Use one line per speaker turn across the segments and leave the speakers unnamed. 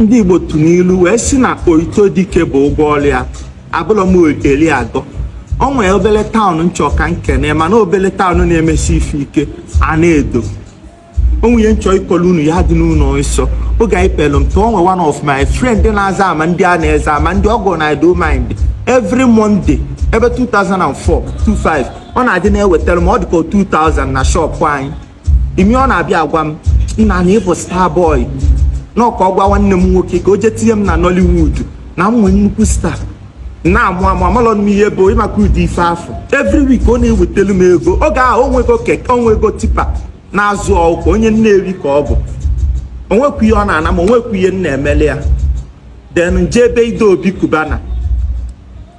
ndị Igbo tụ n'ilu wee si na oito dike bụ ụgwọ ọrụ ya. Abụrụ m eli agọ. O nwere obele taụn nchọ ka nkene mana obele taụn na-emesi ife ike Anaedo. O nwunye nchọ ịkọlụ unu ya dị n'ụlọ nsọ. Oge anyị pelụ mpe o nwere one of my friend na-aza ama ndị a na-eze ama ndị ọgọ na do mind every Monday ebe 2004 25 ọ na-adị na-ewetara m ọ dịka 2000 na shop anyị. Imi ọ na-abịa agwa m nna na ịbụ star boy n'ọka ọ gwa nwanne m nwoke ka o je tinye m na Nollywood na m nwee nnukwu star na-amụ amalọ m ihe bụ ịmaka ụdị ife afọ. Every week ọ na-ewetelu m ego. Oge ahụ o nwego keke o nwego tipa na-azụ ọkụ onye Nnewi ka ọ bụ. Onwekwu ihe ọ na-ana ma onwekwu ihe m na-emele ya. Then nje ebe ide obi kubana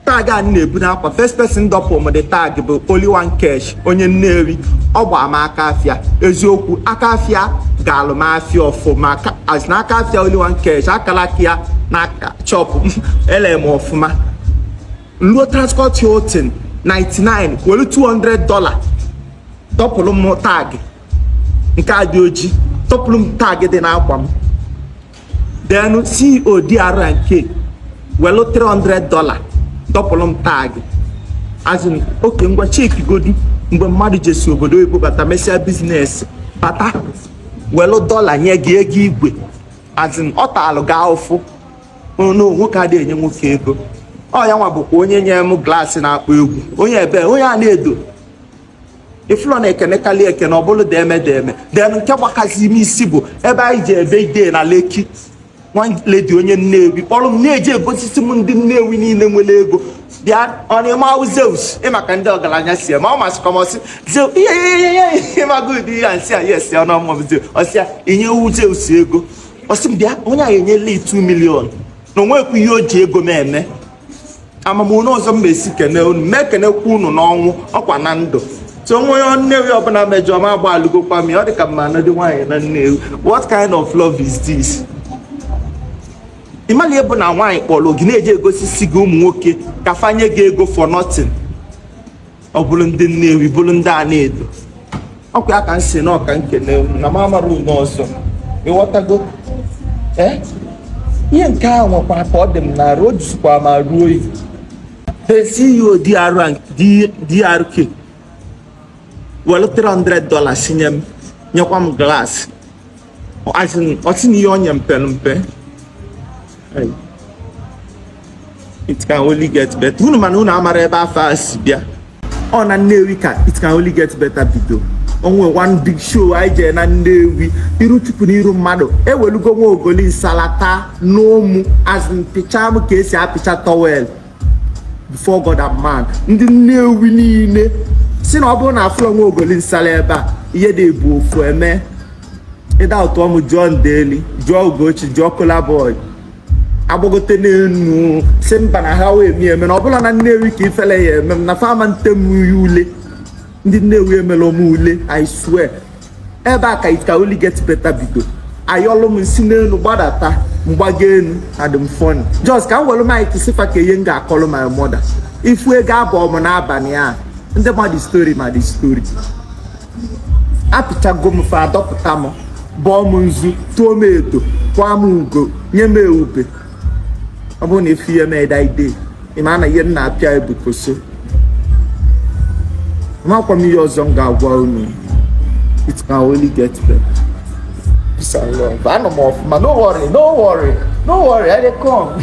tag a na-ebu n'akwa first person dọpụ m the tag bụ only one kesh onye Nnewi. Ọ gba m aka afịa eziokwu aka afịa ga-alụ m afịa ọfụma as na aka afịa only one kesh akala ya na chọpụ ele m ọfụma. Luo transport Hilton 99 were $200 dọpụrụ m tag nke a dị oji tọpụrụ m tag dị n'akwa m. Then C.E.O DR&K were $300 dọpụrụ m tag azin oke ngwa cheki godu mgbe mmadụ jesi obodo oyibo bata mesia biznes bata welu dọla nye gị ego igwe azin ọ taalụ ga ụfụ nwoke adịghị enye nwoke ego. Ọ ya nwa bụkwa onye nye m glaasị na-akpọ egwu onye ebe onye Anaedo ifụlọ na-ekenekali ekene ọ bụrụ deme den nke gbakazi ime isi bụ ebe anyị ji ebe ide na Lekki one lady onye Nnewi kpọrọ m na-eji egosisi m ndị Nnewi niile nwere ego bịa ọ na-eme Zeus ịmaka ndị ọgaranya si ma ọ masị kọmọsị Zeus ihe ịmaga ụdị ya nsị a yes ya ọnụọmụ Zeus ọsịa enyewu Zeus ego ọsị m bịa onye a enyela 2 million na onwekwu ihe o ji ego m eme. Amamunu ọzọ m esi kene unu mee kenekwa unu n'ọnwụ ọkwa na ndụ so onwe Nnewi ọbụla mejọ ma agba alụgokwa m ọ dị ka mma na dị nwaanyị na Nnewi. What kind of love is this? Imali ebe na nwaanyị kpọrọ gị na-eji egosisi gị ụmụ nwoke ka fanye gị ego for nothing. Ọ bụrụ ndị Nnewi bụrụ ndị Anaedo ọkwa ya ka m si na ọka nkene na m amara unu ọzọ ịghọtago ihe nke a nwekwa ka ọ dị m na o jizikwa ma ruo oyi. C.E.O DR&K were $300 nye m nyekwa m glaasị ọtị na ihe onye mpe it can only get better. Unu mana unu amara ebe afọ a si bịa ọ na Nnewi ka it can only get better bido. Onwe one big show anyị jee na Nnewi iru chukwu n'iru mmadụ ewelugo nwa Ogoli Nsala taa n'ụmụ azin pịcha m ka esi apịcha towel before God and man. Ndị Nnewi niile si na ọ bụrụ na afọ nwa Ogoli Nsala ebe a ihe dị ebu ofu eme ịda ụtọ m jụọ Ndeli jụọ Ugochi jụọ Kolaboy agbagote n'enu si mba na ha wee eme na ọ bụla na Nnewi ka ifele ya eme na fama ntem ya ule. Ndị Nnewi emela ome ule I swear ebe a ka it can only get better bido. Ayọlụ m nsi n'elu gbadata mgbago enu adịm fun just ka m welu maịkị sifa ka ihe m ga-akọlụ my mother ifu ego abụọ m n'abalị a ndị mmadụ story ma dị story apịchago m fa adọpụta m bọọ m nzu tụọ m edo kwaa m ugo nye m ewube. Ọ bụrụ na efu ihe meda ide ịma na ihe m na-apịa ebukoso makwa m ihe ọzọ m ga-agwa unu. It can only get better. Peace and love. I know more. No worry, I dey come.